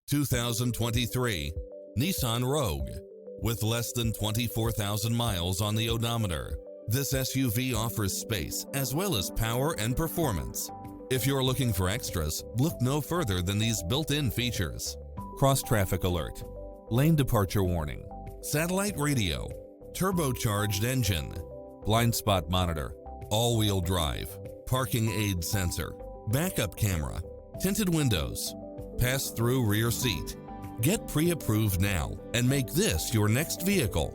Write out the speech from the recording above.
2023 Nissan Rogue. With less than 24,000 miles on the odometer, this SUV offers space as well as power and performance. If you're looking for extras, look no further than these built-in features: cross-traffic alert, lane departure warning, satellite radio, turbocharged engine, blind spot monitor, all-wheel drive, parking aid sensor, backup camera, tinted windows, pass-through rear seat. Get pre-approved now and make this your next vehicle.